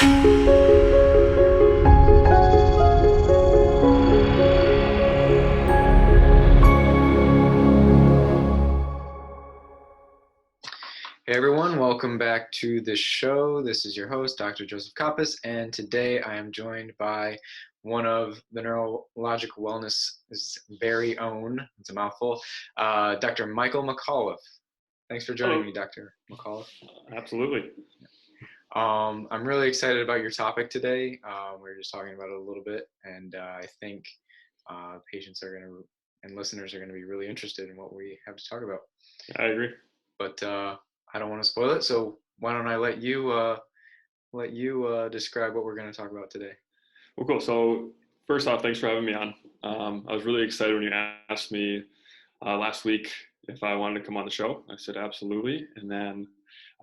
Hey everyone, welcome back to the show. This is your host, Dr. Joseph Kappas, and today I am joined by one of the neurological wellness's very own, it's a mouthful, Dr. Michael McAuliffe. Thanks for joining Hello. me, Dr. McAuliffe. Absolutely. I'm really excited about your topic today. We were just talking about it a little bit, and I think patients are going to, and listeners are going to be really interested in what we have to talk about. I agree. But I don't want to spoil it, so why don't I let you describe what we're going to talk about today. Well, cool. So first off, thanks for having me on. I was really excited when you asked me last week if I wanted to come on the show. I said absolutely, and then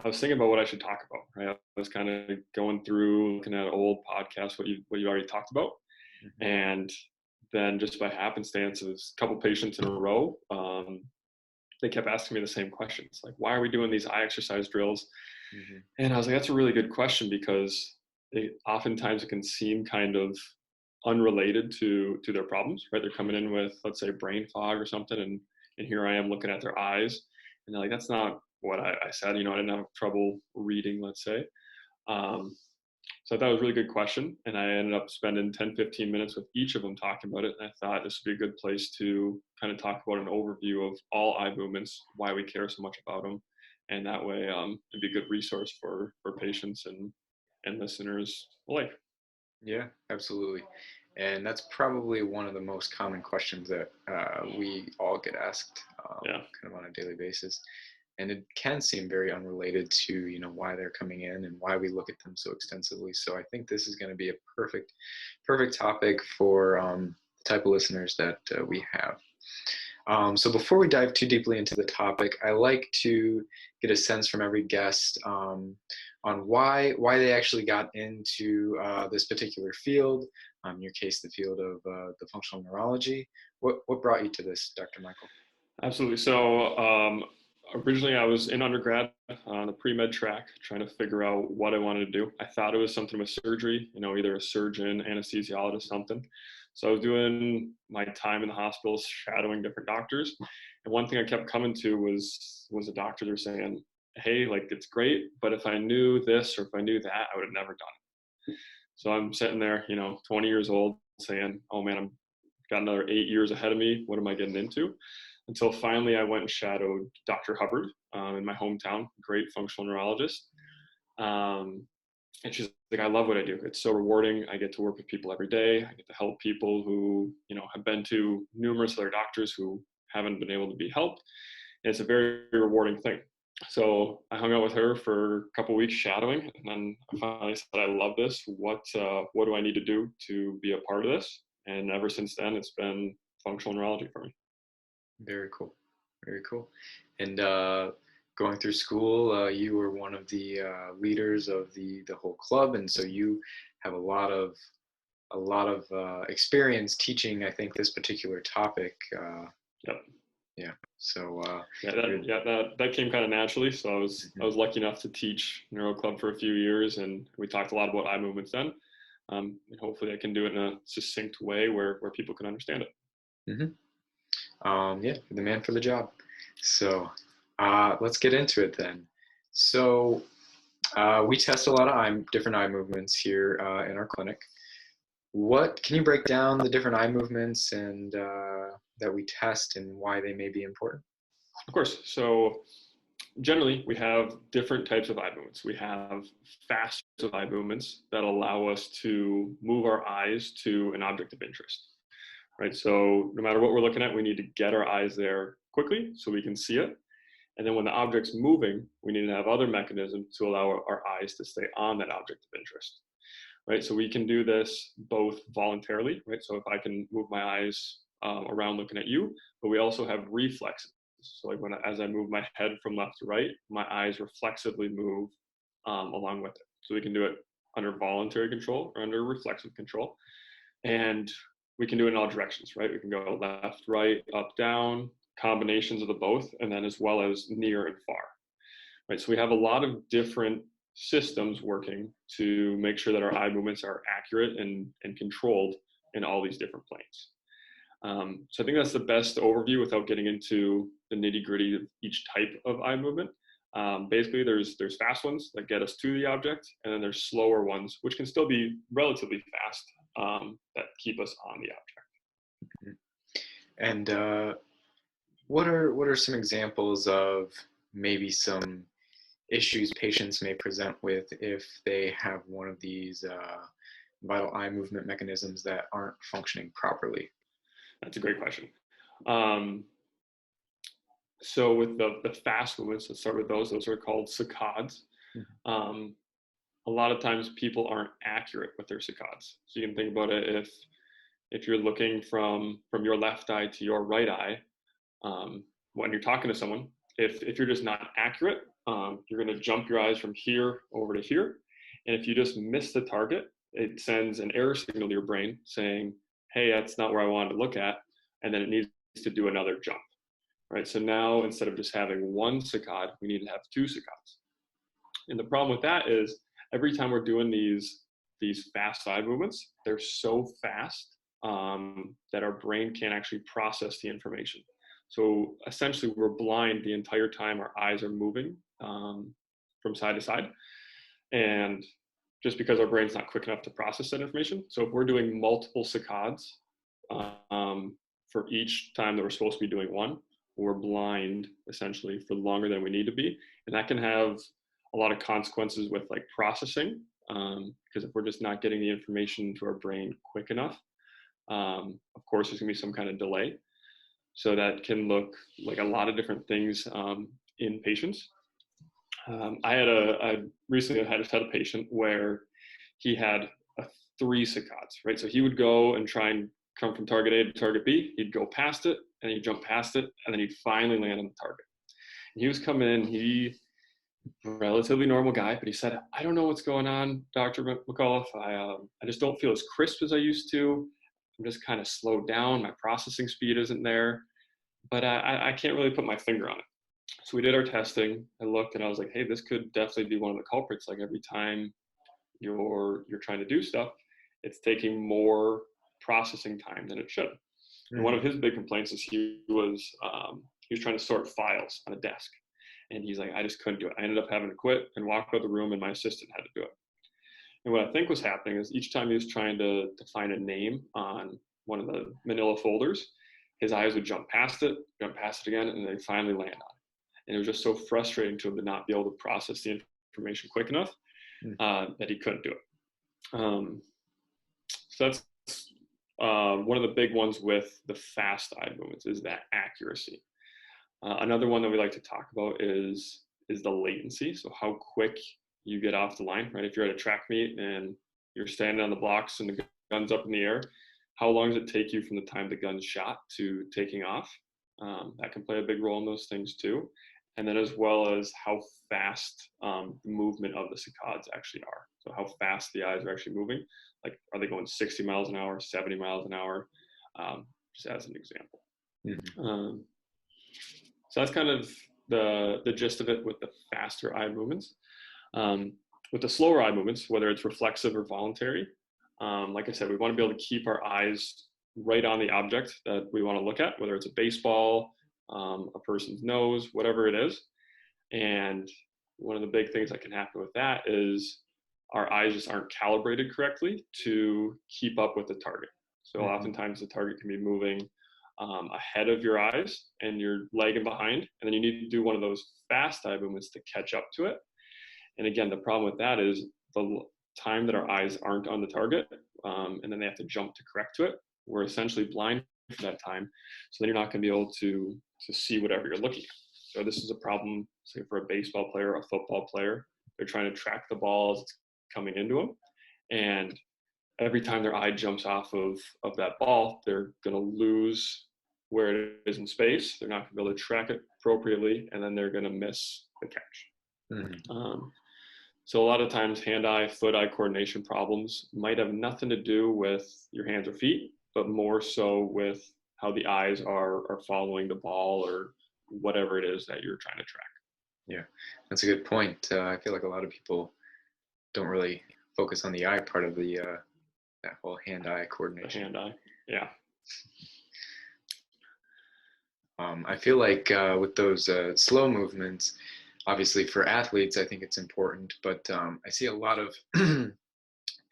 I was thinking about what I should talk about. Right, I was kind of going through, looking at old podcasts, what you already talked about, and then just by happenstance, it was a couple patients in a row. They kept asking me the same questions, like, why are we doing these eye exercise drills? And I was like, that's a really good question, because oftentimes it can seem kind of unrelated to their problems, right? They're coming in with, let's say, brain fog or something, and here I am looking at their eyes, and they're like, that's not what I said. I didn't have trouble reading, let's say. So I thought it was a really good question, and I ended up spending 10-15 minutes with each of them talking about it, and I thought this would be a good place to kind of talk about an overview of all eye movements, why we care so much about them, and that way it'd be a good resource for patients and listeners alike. Yeah, absolutely. And that's probably one of the most common questions that we all get asked kind of on a daily basis. And it can seem very unrelated to, why they're coming in and why we look at them so extensively. So I think this is going to be a perfect topic for the type of listeners that we have. So before we dive too deeply into the topic, I like to get a sense from every guest on why they actually got into this particular field. In your case, the field of the functional neurology. What brought you to this, Dr. Michael? Absolutely. So originally I was in undergrad on the pre-med track, trying to figure out what I wanted to do. I thought it was something with surgery, either a surgeon, anesthesiologist, something. So I was doing my time in the hospitals, shadowing different doctors. And one thing I kept coming to was a doctor. They're saying, hey, like, it's great, but if I knew this or if I knew that, I would have never done it. So I'm sitting there, 20 years old, saying, oh man, I've got another 8 years ahead of me. What am I getting into? Until finally I went and shadowed Dr. Hubbard in my hometown, great functional neurologist. And she's like, I love what I do. It's so rewarding. I get to work with people every day. I get to help people who, have been to numerous other doctors who haven't been able to be helped. And it's a very rewarding thing. So I hung out with her for a couple of weeks shadowing, and then I finally said, I love this. What do I need to do to be a part of this? And ever since then, it's been functional neurology for me. Very cool. Very cool. And going through school, you were one of the leaders of the whole club, and so you have a lot of experience teaching, I think, this particular topic. Yep. Yeah. So that came kind of naturally. So I was lucky enough to teach Neuro Club for a few years, and we talked a lot about eye movements then. And hopefully I can do it in a succinct way where people can understand it. Yeah, the man for the job. So let's get into it then. So we test a lot of different eye movements here in our clinic. Can you break down the different eye movements and that we test and why they may be important? Of course. So generally, we have different types of eye movements. We have fast eye movements that allow us to move our eyes to an object of interest. Right. So no matter what we're looking at, we need to get our eyes there quickly so we can see it. And then when the object's moving, we need to have other mechanisms to allow our eyes to stay on that object of interest. Right. So we can do this both voluntarily. Right. So if I can move my eyes around looking at you, but we also have reflexes. So like as I move my head from left to right, my eyes reflexively move along with it. So we can do it under voluntary control or under reflexive control. And we can do it in all directions, right? We can go left, right, up, down, combinations of the both, and then as well as near and far, right? So we have a lot of different systems working to make sure that our eye movements are accurate and controlled in all these different planes. So I think that's the best overview without getting into the nitty gritty of each type of eye movement. Basically, there's fast ones that get us to the object, and then there's slower ones, which can still be relatively fast, that keep us on the object. And what are some examples of maybe some issues patients may present with if they have one of these vital eye movement mechanisms that aren't functioning properly? That's a great question. So with the fast movements, let's start with those. Those are called saccades. Mm-hmm. A lot of times people aren't accurate with their saccades. So you can think about it if you're looking from your left eye to your right eye, when you're talking to someone, if you're just not accurate, you're going to jump your eyes from here over to here. And if you just miss the target, it sends an error signal to your brain saying, hey, that's not where I wanted to look at. And then it needs to do another jump, right? So now instead of just having one saccade, we need to have two saccades. And the problem with that is every time we're doing these fast eye movements, they're so fast that our brain can't actually process the information. So essentially we're blind the entire time our eyes are moving from side to side. And just because our brain's not quick enough to process that information. So if we're doing multiple saccades for each time that we're supposed to be doing one, we're blind essentially for longer than we need to be. And that can have a lot of consequences with like processing, because if we're just not getting the information to our brain quick enough, of course there's gonna be some kind of delay. So that can look like a lot of different things in patients. I recently had a patient where he had 3 saccades, right? So he would go and try and come from target A to target B. He'd go past it, and he'd jump past it, and then he'd finally land on the target. And he was coming in, he relatively normal guy, but he said, I don't know what's going on, Dr. McAuliffe. I just don't feel as crisp as I used to. I'm just kind of slowed down. My processing speed isn't there, but I can't really put my finger on it. So we did our testing. I looked and I was like, hey, this could definitely be one of the culprits. Like every time you're trying to do stuff, it's taking more processing time than it should. Mm-hmm. And one of his big complaints is he was trying to sort files on a desk. And he's like, I just couldn't do it. I ended up having to quit and walk out of the room, and my assistant had to do it. And what I think was happening is each time he was trying to find a name on one of the manila folders, his eyes would jump past it again, and they finally land on it. And it was just so frustrating to him to not be able to process the information quick enough that he couldn't do it. So that's one of the big ones with the fast eye movements is that accuracy. Another one that we like to talk about is the latency. So how quick you get off the line, right? If you're at a track meet and you're standing on the blocks and the gun's up in the air, how long does it take you from the time the gun's shot to taking off? That can play a big role in those things too. And then as well as how fast the movement of the saccades actually are. So how fast the eyes are actually moving. Like, are they going 60 miles an hour, 70 miles an hour? Just as an example. Mm-hmm. So that's kind of the gist of it with the faster eye movements. With the slower eye movements, whether it's reflexive or voluntary, like I said, we want to be able to keep our eyes right on the object that we want to look at, whether it's a baseball, a person's nose, whatever it is. And one of the big things that can happen with that is our eyes just aren't calibrated correctly to keep up with the target. So oftentimes the target can be moving ahead of your eyes and you're lagging behind, and then you need to do one of those fast eye movements to catch up to it. And again, the problem with that is the time that our eyes aren't on the target, and then they have to jump to correct to it. We're essentially blind for that time, so then you're not going to be able to see whatever you're looking at. So this is a problem, say for a baseball player, a football player. They're trying to track the ball as it's coming into them, and every time their eye jumps off of that ball, they're going to lose where it is in space. They're not going to be able to track it appropriately, and then they're going to miss the catch. Mm-hmm. So a lot of times hand-eye, foot-eye coordination problems might have nothing to do with your hands or feet, but more so with how the eyes are following the ball or whatever it is that you're trying to track. Yeah, that's a good point. I feel like a lot of people don't really focus on the eye part of the that whole hand-eye coordination. The hand-eye, yeah. I feel like with those slow movements, obviously for athletes, I think it's important, but I see a lot of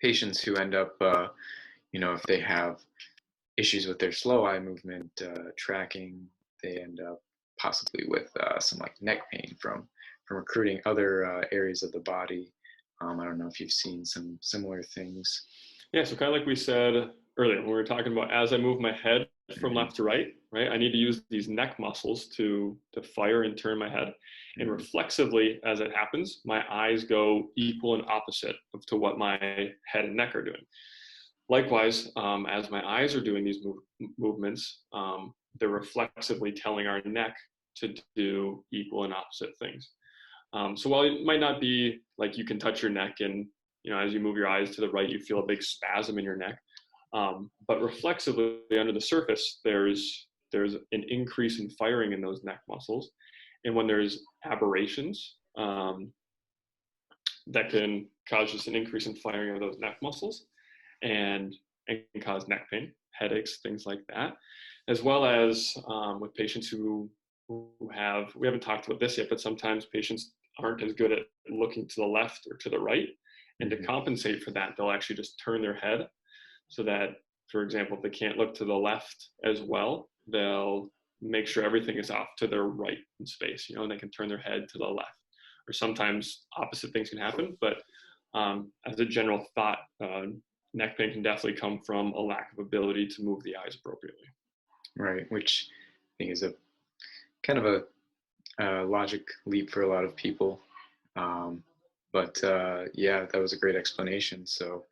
patients who end up, if they have issues with their slow eye movement tracking, they end up possibly with some like neck pain from recruiting other areas of the body. I don't know if you've seen some similar things. Yeah, so kind of like we said earlier, when we were talking about as I move my head from left to right, I need to use these neck muscles to fire and turn my head. And reflexively, as it happens, my eyes go equal and opposite to what my head and neck are doing. Likewise, as my eyes are doing these movements, they're reflexively telling our neck to do equal and opposite things. So while it might not be like you can touch your neck and as you move your eyes to the right, you feel a big spasm in your neck. But reflexively under the surface, there's an increase in firing in those neck muscles. And when there's aberrations, that can cause just an increase in firing of those neck muscles and cause neck pain, headaches, things like that. As well as with patients who have, we haven't talked about this yet, but sometimes patients aren't as good at looking to the left or to the right. And to compensate for that, they'll actually just turn their head so that, for example, if they can't look to the left as well, they'll make sure everything is off to their right in space, and they can turn their head to the left. Or sometimes opposite things can happen, but as a general thought, neck pain can definitely come from a lack of ability to move the eyes appropriately. Right, which I think is a kind of a logic leap for a lot of people. But yeah, that was a great explanation. So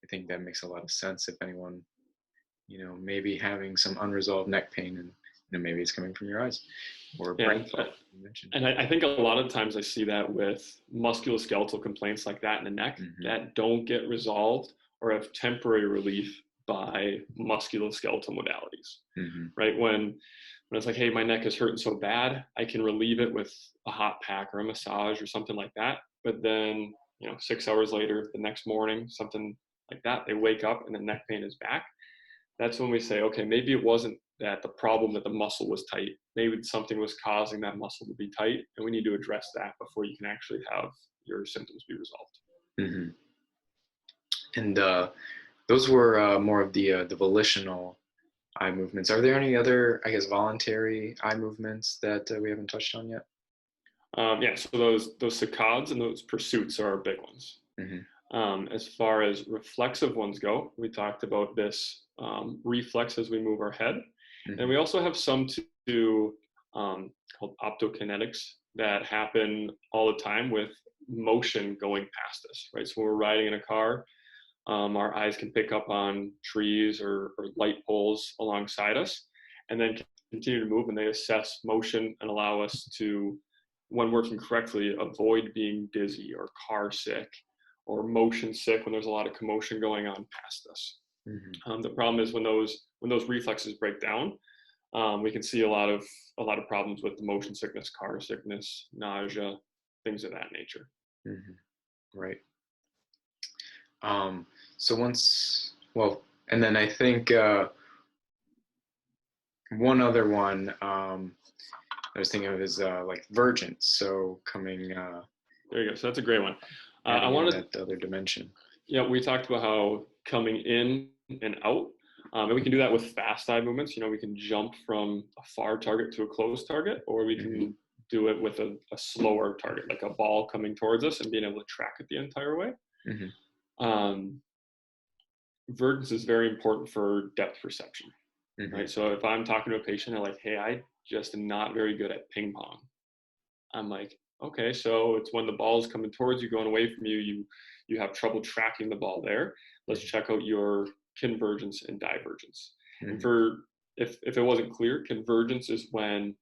I think that makes a lot of sense. If anyone, maybe having some unresolved neck pain, and maybe it's coming from your eyes or brain fog. And I think a lot of times I see that with musculoskeletal complaints like that in the neck that don't get resolved or have temporary relief by musculoskeletal modalities, right? When it's like, hey, my neck is hurting so bad, I can relieve it with a hot pack or a massage or something like that. But then, 6 hours later, the next morning, something like that, they wake up and the neck pain is back. That's when we say, okay, maybe it wasn't that the problem that the muscle was tight. Maybe something was causing that muscle to be tight, and we need to address that before you can actually have your symptoms be resolved. And those were more of the volitional eye movements. Are there any other, I guess, voluntary eye movements that we haven't touched on yet? Yeah, so those saccades and those pursuits are our big ones. As far as reflexive ones go, we talked about this reflex as we move our head. And we also have some called optokinetics that happen all the time with motion going past us, right? So when we're riding in a car, our eyes can pick up on trees or light poles alongside us and then continue to move, and they assess motion and allow us to, when working correctly, avoid being dizzy or car sick or motion sick when there's a lot of commotion going on past us. The problem is when those reflexes break down, we can see a lot of problems with the motion sickness, car sickness, nausea, things of that nature. Right. And then I think one other one I was thinking of is like Convergence. So coming. There you go. So that's a great one. I wanted that other dimension. Yeah, we talked about how coming in and out, and we can do that with fast eye movements. We can jump from a far target to a close target, or we can do it with a slower target, like a ball coming towards us and being able to track it the entire way. Convergence is very important for depth perception, right? So if I'm talking to a patient, they're like, hey, I just am not very good at ping pong. I'm like, okay, so it's when the ball is coming towards you, going away from you, you have trouble tracking the ball there. Let's check out your convergence and divergence. And if it wasn't clear, convergence is when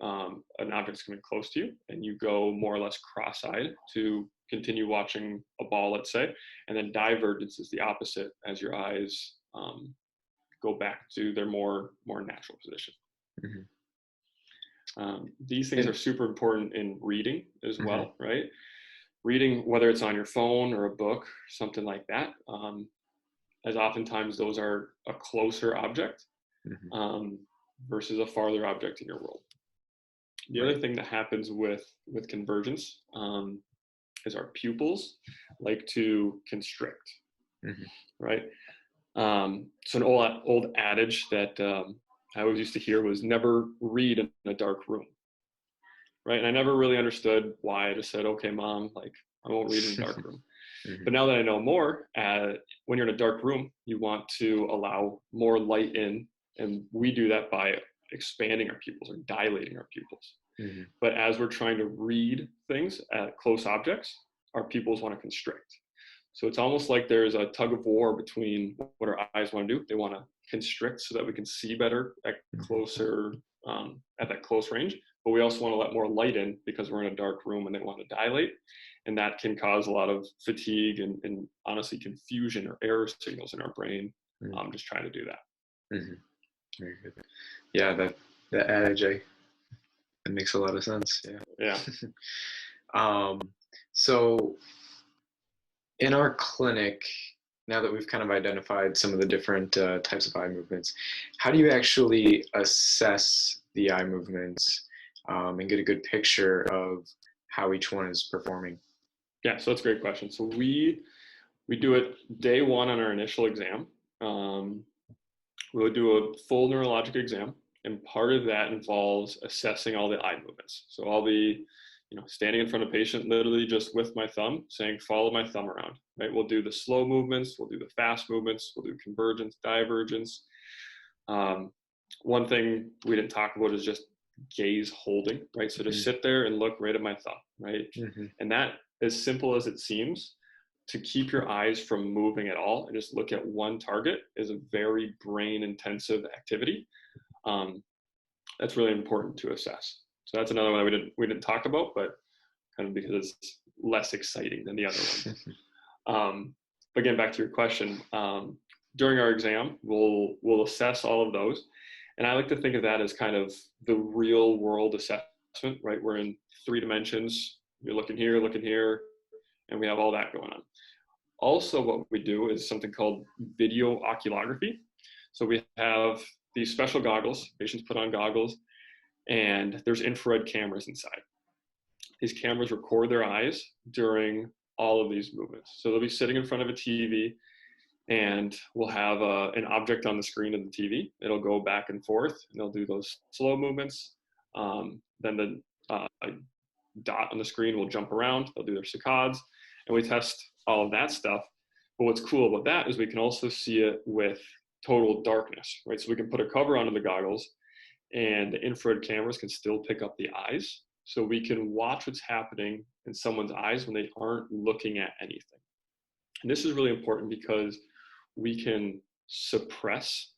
an object's coming close to you and you go more or less cross-eyed to continue watching a ball, let's say, and then divergence is the opposite, as your eyes go back to their more natural position. These things are super important in reading as well, right? reading, whether it's on your phone or a book, something like that, as oftentimes those are a closer object versus a farther object in your world. The other thing that happens with convergence is our pupils like to constrict, right? So an old adage that I always used to hear was never read in a dark room, right? And I never really understood why. I just said, okay, mom, like I won't read in a dark room. But now that I know more, when you're in a dark room, you want to allow more light in, and we do that by expanding our pupils or dilating our pupils. But as we're trying to read things at close objects, our pupils want to constrict. So it's almost like there's a tug of war between what our eyes want to do. They want to constrict so that we can see better at closer, at that close range. But we also want to let more light in because we're in a dark room and they want to dilate. And that can cause a lot of fatigue and honestly confusion or error signals in our brain, just trying to do that. Very good. Yeah, that adage, that makes a lot of sense. Yeah. So in our clinic, now that we've kind of identified some of the different types of eye movements, how do you actually assess the eye movements and get a good picture of how each one is performing? Yeah, so that's a great question. So we do it day one on our initial exam. We'll do a full neurologic exam, and part of that involves assessing all the eye movements. So I'll be, standing in front of a patient, literally just with my thumb, saying, follow my thumb around, right? We'll do the slow movements, we'll do the fast movements, we'll do convergence, divergence. One thing we didn't talk about is just gaze holding, right? So to sit there and look right at my thumb, right? And that, as simple as it seems, to keep your eyes from moving at all and just look at one target is a very brain intensive activity. That's really important to assess. So that's another one we didn't talk about, but kind of because it's less exciting than the other ones. But again, back to your question, during our exam, we'll assess all of those. And I like to think of that as kind of the real world assessment, right? We're in 3 dimensions. You're looking here, and we have all that going on. Also, what we do is something called video oculography. So we have these special goggles, patients put on goggles, and there's infrared cameras inside. These cameras record their eyes during all of these movements. So they'll be sitting in front of a TV, and we'll have an object on the screen of the TV. It'll go back and forth, and they'll do those slow movements. Then the dot on the screen will jump around. They'll do their saccades, and we test all of that stuff. But what's cool about that is we can also see it with total darkness, right? So we can put a cover onto the goggles, and the infrared cameras can still pick up the eyes. So we can watch what's happening in someone's eyes when they aren't looking at anything. And this is really important because we can suppress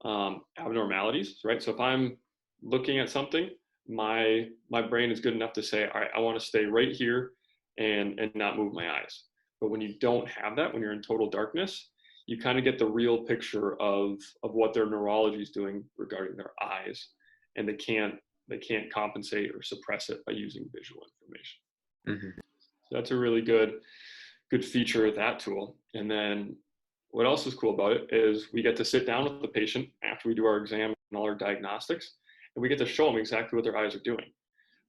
abnormalities, right? So if I'm looking at something, my brain is good enough to say, all right, I want to stay right here and not move my eyes. But when you don't have that, when you're in total darkness, you kind of get the real picture of what their neurology is doing regarding their eyes, and they can't compensate or suppress it by using visual information. So that's a really good feature of that tool. And then what else is cool about it is we get to sit down with the patient after we do our exam and all our diagnostics, and we get to show them exactly what their eyes are doing,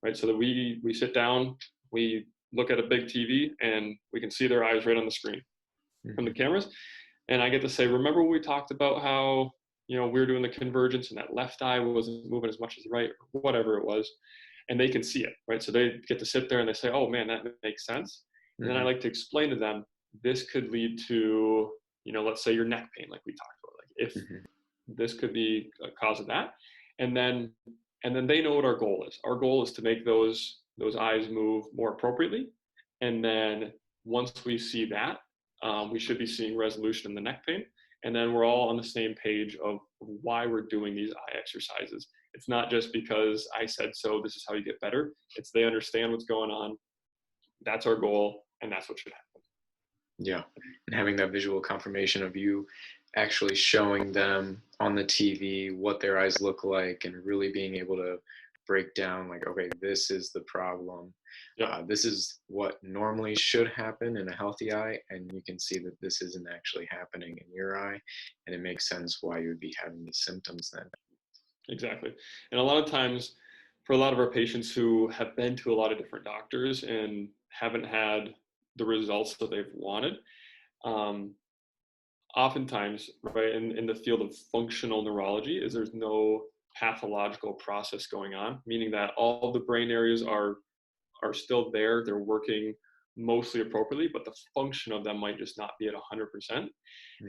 right? So that we sit down, we look at a big TV, and we can see their eyes right on the screen from the cameras. And I get to say, remember when we talked about how, we were doing the convergence and that left eye wasn't moving as much as the right, or whatever it was, and they can see it, right? So they get to sit there and they say, oh man, that makes sense. And then I like to explain to them, this could lead to, let's say your neck pain, like we talked about, like if this could be a cause of that. And then they know what our goal is. Our goal is to make those eyes move more appropriately. And then once we see that, we should be seeing resolution in the neck pain. And then we're all on the same page of why we're doing these eye exercises. It's not just because I said so, this is how you get better. It's they understand what's going on. That's our goal, and that's what should happen. Yeah, and having that visual confirmation of you actually showing them on the TV what their eyes look like and really being able to break down like, okay, this is the problem. Yep. This is what normally should happen in a healthy eye, and you can see that this isn't actually happening in your eye, and it makes sense why you would be having these symptoms then. Exactly. And a lot of times, for a lot of our patients who have been to a lot of different doctors and haven't had the results that they've wanted, um, oftentimes, right, in the field of functional neurology, is there's no pathological process going on, meaning that all the brain areas are still there, they're working mostly appropriately, but the function of them might just not be at 100%.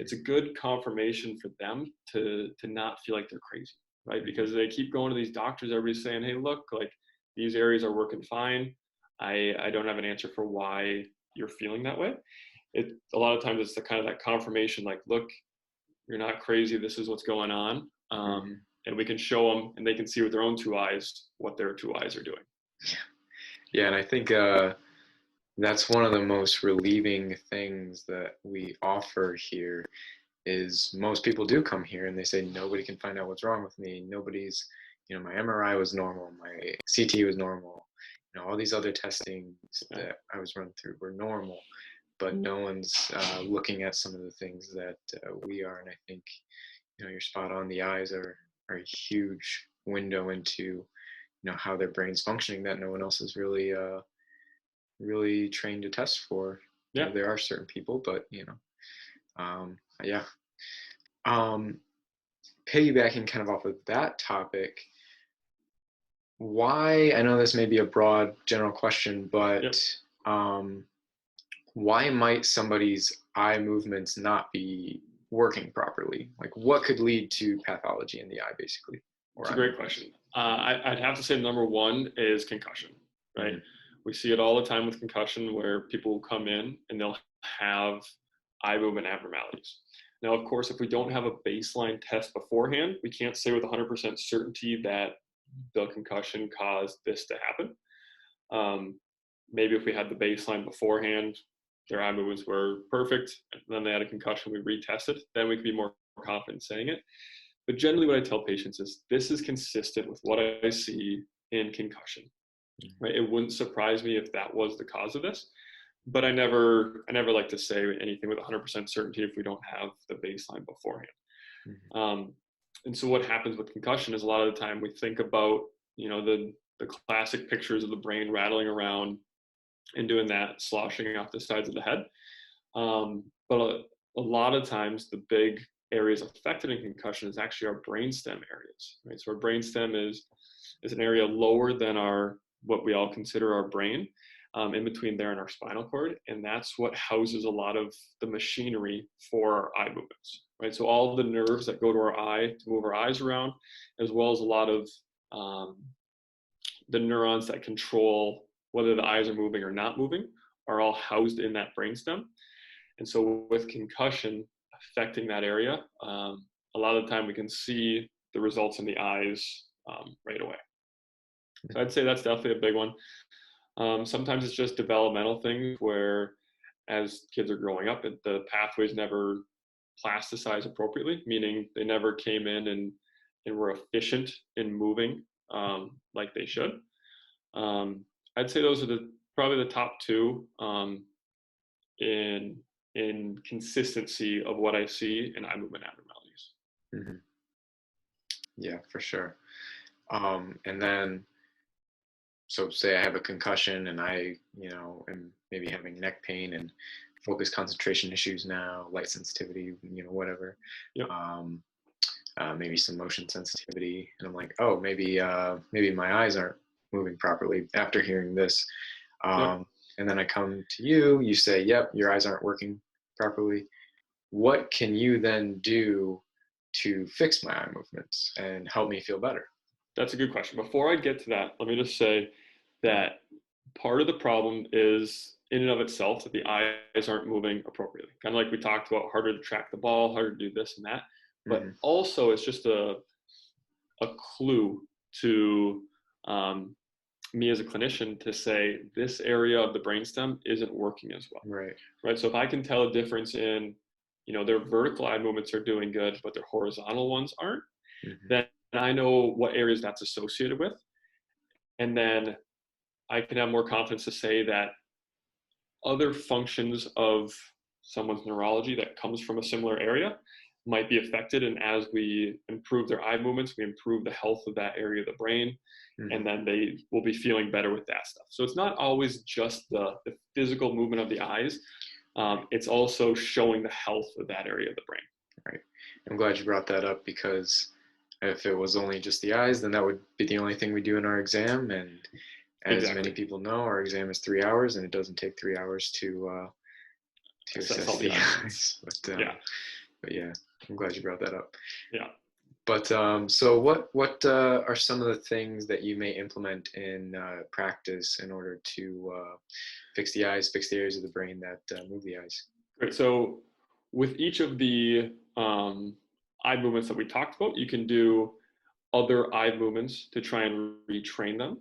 It's a good confirmation for them to not feel like they're crazy, right? Because they keep going to these doctors, everybody's saying, hey, look, like these areas are working fine. I don't have an answer for why you're feeling that way. A lot of times it's the kind of that confirmation, like, look, you're not crazy. This is what's going on. And we can show them, and they can see with their own two eyes what their two eyes are doing. Yeah, and I think that's one of the most relieving things that we offer here is most people do come here and they say, nobody can find out what's wrong with me. Nobody's, my MRI was normal, my CT was normal, all these other testings that I was run through were normal, but no one's looking at some of the things that we are. And I think, you're spot on. The eyes are a huge window into, how their brain's functioning that no one else is really trained to test for. Yeah. There are certain people, but yeah. Piggybacking kind of off of that topic, why, I know this may be a broad general question, but why might somebody's eye movements not be working properly? Like, what could lead to pathology in the eye, basically? It's a great question. I'd have to say number one is concussion, right? We see it all the time with concussion where people will come in and they'll have eye movement abnormalities. Now, of course, if we don't have a baseline test beforehand, we can't say with 100% certainty that the concussion caused this to happen. Maybe if we had the baseline beforehand, their eye movements were perfect, and then they had a concussion, we retested, then we could be more confident saying it. But generally what I tell patients is this is consistent with what I see in concussion, right? It wouldn't surprise me if that was the cause of this, but I never like to say anything with 100% certainty if we don't have the baseline beforehand. And so what happens with concussion is a lot of the time we think about, the classic pictures of the brain rattling around and doing that, sloshing off the sides of the head. But a lot of times the big areas affected in concussion is actually our brainstem areas, right? So our brainstem is an area lower than what we all consider our brain, in between there and our spinal cord, and that's what houses a lot of the machinery for our eye movements, right? So all the nerves that go to our eye to move our eyes around, as well as a lot of the neurons that control whether the eyes are moving or not moving, are all housed in that brainstem. And so with concussion affecting that area, a lot of the time we can see the results in the eyes right away. So I'd say that's definitely a big one. Sometimes it's just developmental things where as kids are growing up, the pathways never plasticize appropriately, meaning they never came in and were efficient in moving like they should. I'd say those are probably the top two in consistency of what I see in eye movement abnormalities. Yeah, for sure. And then, so say I have a concussion and I, am maybe having neck pain and focus concentration issues now, light sensitivity, whatever. Yep. Maybe some motion sensitivity, and I'm like, oh, maybe my eyes aren't moving properly after hearing this. And then I come to you, you say, yep, your eyes aren't working properly. What can you then do to fix my eye movements and help me feel better? That's a good question. Before I get to that, let me just say that part of the problem is in and of itself that the eyes aren't moving appropriately. Kind of like we talked about, harder to track the ball, harder to do this and that. But also it's just a clue to me as a clinician to say this area of the brainstem isn't working as well. Right. So if I can tell a difference in, their vertical eye movements are doing good, but their horizontal ones aren't, then I know what areas that's associated with. And then I can have more confidence to say that other functions of someone's neurology that comes from a similar area might be affected. And as we improve their eye movements, we improve the health of that area of the brain, and then they will be feeling better with that stuff. So it's not always just the physical movement of the eyes. It's also showing the health of that area of the brain. Right. I'm glad you brought that up, because if it was only just the eyes, then that would be the only thing we do in our exam. And as many people know, our exam is 3 hours, and it doesn't take 3 hours to assess the eyes. But yeah, I'm glad you brought that up. Yeah. But so what are some of the things that you may implement in practice in order to fix the eyes, fix the areas of the brain that move the eyes? Great. So with each of the eye movements that we talked about, you can do other eye movements to try and retrain them,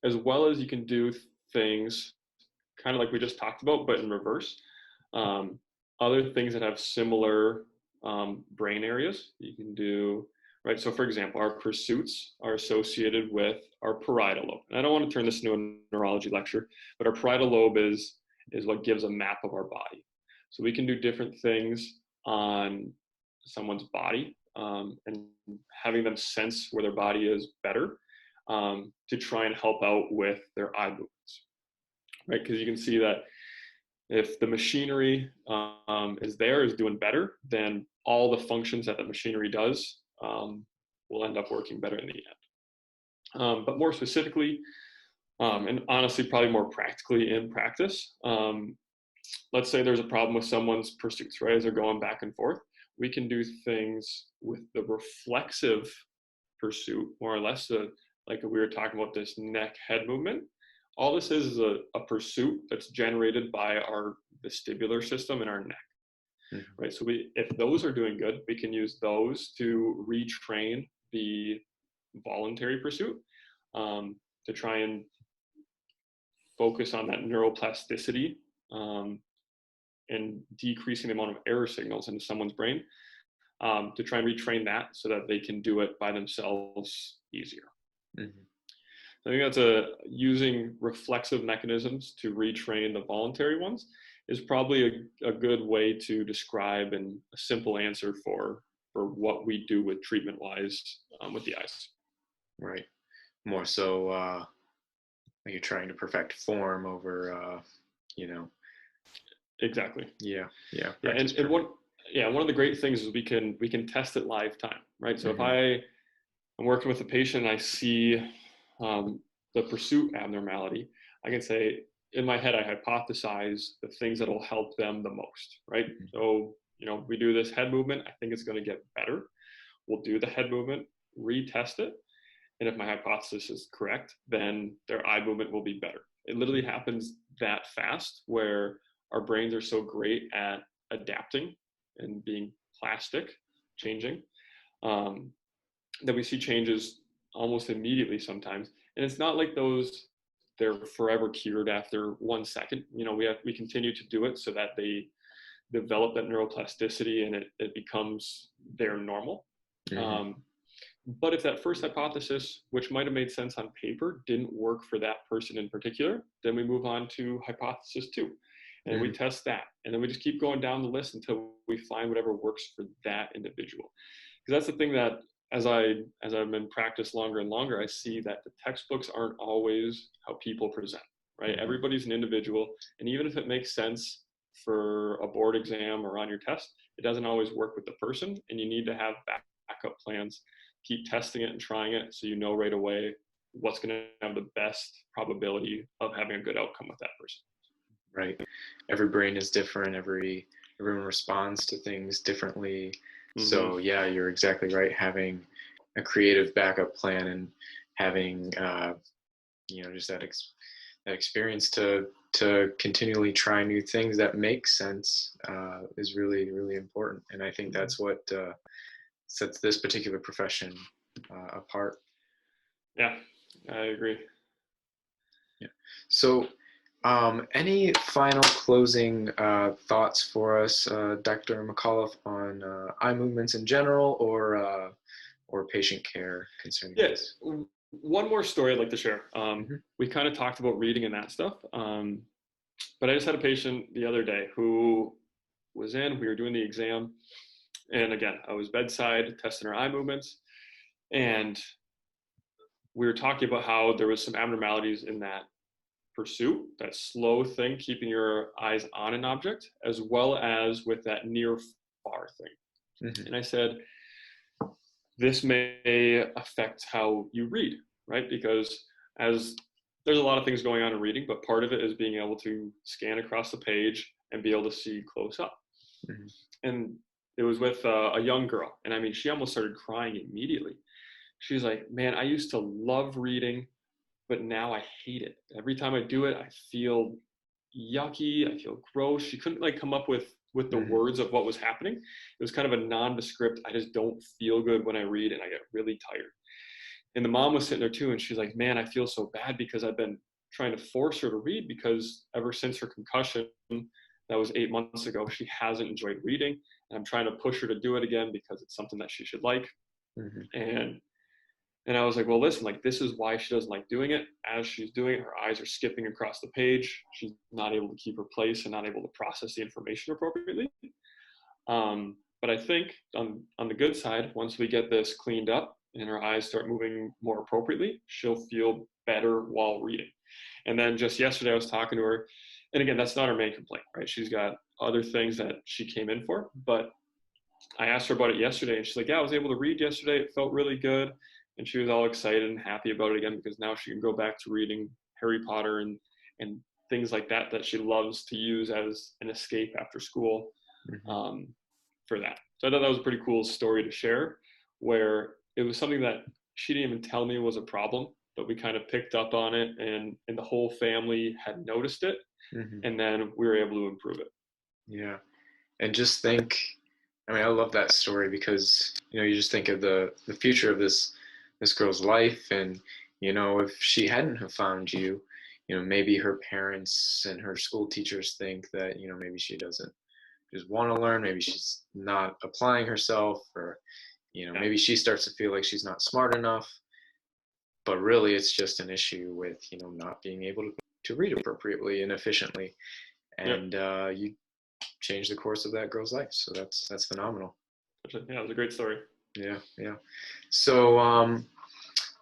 as well as you can do things kind of like we just talked about, but in reverse. Other things that have similar brain areas you can do, right? So for example, our pursuits are associated with our parietal lobe. And I don't want to turn this into a neurology lecture, but our parietal lobe is what gives a map of our body. So we can do different things on someone's body, and having them sense where their body is better, to try and help out with their eye movements, right? Because you can see that if the machinery is doing better, then all the functions that the machinery does will end up working better in the end. But more specifically, and honestly, probably more practically in practice, let's say there's a problem with someone's pursuits, right? As they're going back and forth, we can do things with the reflexive pursuit, more or less, like we were talking about this neck head movement. All this is a pursuit that's generated by our vestibular system in our neck, right? So if those are doing good, we can use those to retrain the voluntary pursuit, to try and focus on that neuroplasticity, and decreasing the amount of error signals into someone's brain, to try and retrain that so that they can do it by themselves easier. I think that's using reflexive mechanisms to retrain the voluntary ones is probably a good way to describe and a simple answer for what we do with treatment-wise with the eyes. Right. More so you're trying to perfect form over, Exactly. Yeah. And one of the great things is we can test it live time, right? So if I'm working with a patient and I see the pursuit abnormality, I can say in my head, I hypothesize the things that will help them the most, right? So, we do this head movement. I think it's going to get better. We'll do the head movement, retest it. And if my hypothesis is correct, then their eye movement will be better. It literally happens that fast, where our brains are so great at adapting and being plastic, changing, that we see changes almost immediately sometimes. And it's not like they're forever cured after 1 second. We continue to do it so that they develop that neuroplasticity and it becomes their normal. But if that first hypothesis, which might have made sense on paper, didn't work for that person in particular, then we move on to hypothesis 2. And we test that. And then we just keep going down the list until we find whatever works for that individual. Because that's the thing that as I'm in practice longer and longer, I see that the textbooks aren't always how people present, right? Everybody's an individual. And even if it makes sense for a board exam or on your test, it doesn't always work with the person. And you need to have backup plans. Keep testing it and trying it so you know right away what's going to have the best probability of having a good outcome with that person. Right. Every brain is different. Everyone responds to things differently. So yeah, you're exactly right. Having a creative backup plan and having just that experience to continually try new things that make sense is really, really important. And I think that's what sets this particular profession apart. Yeah, I agree. Yeah. So any final closing thoughts for us, Dr. McAuliffe, on eye movements in general, or patient care concerning this? one more story I'd like to share. We kind of talked about reading and that stuff. But I just had a patient the other day who was in, we were doing the exam. And again, I was bedside testing her eye movements. And we were talking about how there was some abnormalities in that pursuit, that slow thing, keeping your eyes on an object, as well as with that near far thing. And I said, this may affect how you read, right? Because as there's a lot of things going on in reading, but part of it is being able to scan across the page and be able to see close up. And it was with a young girl. And I mean, she almost started crying immediately. She's like, man, I used to love reading, but now I hate it. Every time I do it, I feel yucky. I feel gross. She couldn't like come up with the words of what was happening. It was kind of a nondescript, I just don't feel good when I read and I get really tired. And the mom was sitting there too, and she's like, man, I feel so bad because I've been trying to force her to read because ever since her concussion, that was 8 months ago, she hasn't enjoyed reading. And I'm trying to push her to do it again because it's something that she should like. And I was like, well, listen, like this is why she doesn't like doing it. As she's doing it, her eyes are skipping across the page. She's not able to keep her place and not able to process the information appropriately. But I think on the good side, once we get this cleaned up and her eyes start moving more appropriately, she'll feel better while reading. And then just yesterday I was talking to her, and again, that's not her main complaint, right? She's got other things that she came in for, but I asked her about it yesterday and she's like, yeah, I was able to read yesterday. It felt really good. And she was all excited and happy about it again because now she can go back to reading Harry Potter and things like that she loves to use as an escape after school for that. So I thought that was a pretty cool story to share, where it was something that she didn't even tell me was a problem, but we kind of picked up on it and the whole family had noticed it. And then we were able to improve it. Yeah. And just think, I mean, I love that story because, you know, you just think of the future of this girl's life. And, you know, if she hadn't have found you, you know, maybe her parents and her school teachers think that, you know, maybe she doesn't just want to learn. Maybe she's not applying herself, or, you know, maybe she starts to feel like she's not smart enough. But really, it's just an issue with, you know, not being able to read appropriately and efficiently. And you change the course of that girl's life. So that's phenomenal. Yeah, it was a great story. Yeah. So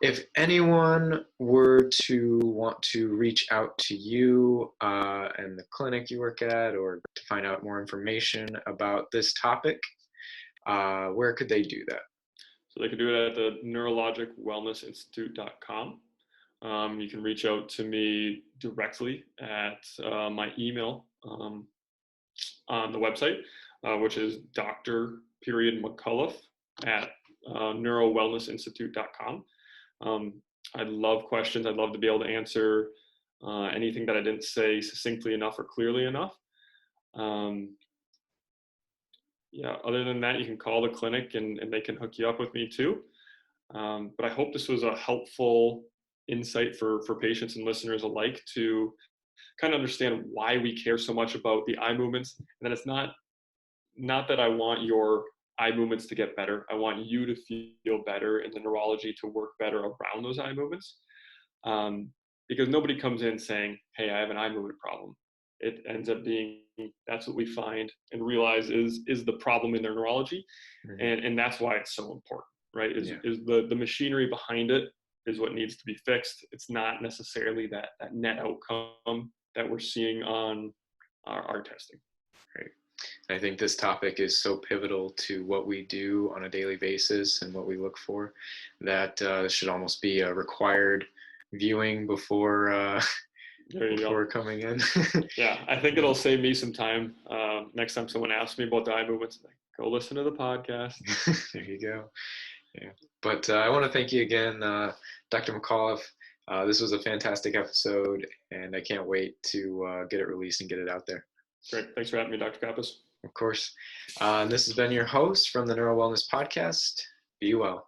if anyone were to want to reach out to you and the clinic you work at, or to find out more information about this topic, where could they do that? So they could do it at the neurologicwellnessinstitute.com. You can reach out to me directly at my email on the website, which is Dr.McAuliffe at neurowellnessinstitute.com. I love questions. I'd love to be able to answer anything that I didn't say succinctly enough or clearly enough. Other than that, you can call the clinic and they can hook you up with me too. But I hope this was a helpful insight for patients and listeners alike to kind of understand why we care so much about the eye movements. And that it's not that I want your eye movements to get better. I want you to feel better and the neurology to work better around those eye movements. Because nobody comes in saying, hey, I have an eye movement problem. It ends up being, that's what we find and realize is the problem in their neurology. And that's why it's so important, right? Is the machinery behind it is what needs to be fixed. It's not necessarily that net outcome that we're seeing on our testing. Right. I think this topic is so pivotal to what we do on a daily basis and what we look for that this should almost be a required viewing before coming in. Yeah, I think it'll save me some time. Next time someone asks me about the eye movements, like, go listen to the podcast. There you go. Yeah. But I want to thank you again, Dr. McAuliffe. This was a fantastic episode, and I can't wait to get it released and get it out there. Great. Thanks for having me, Dr. Kappas. Of course. And this has been your host from the Neuro Wellness Podcast. Be well.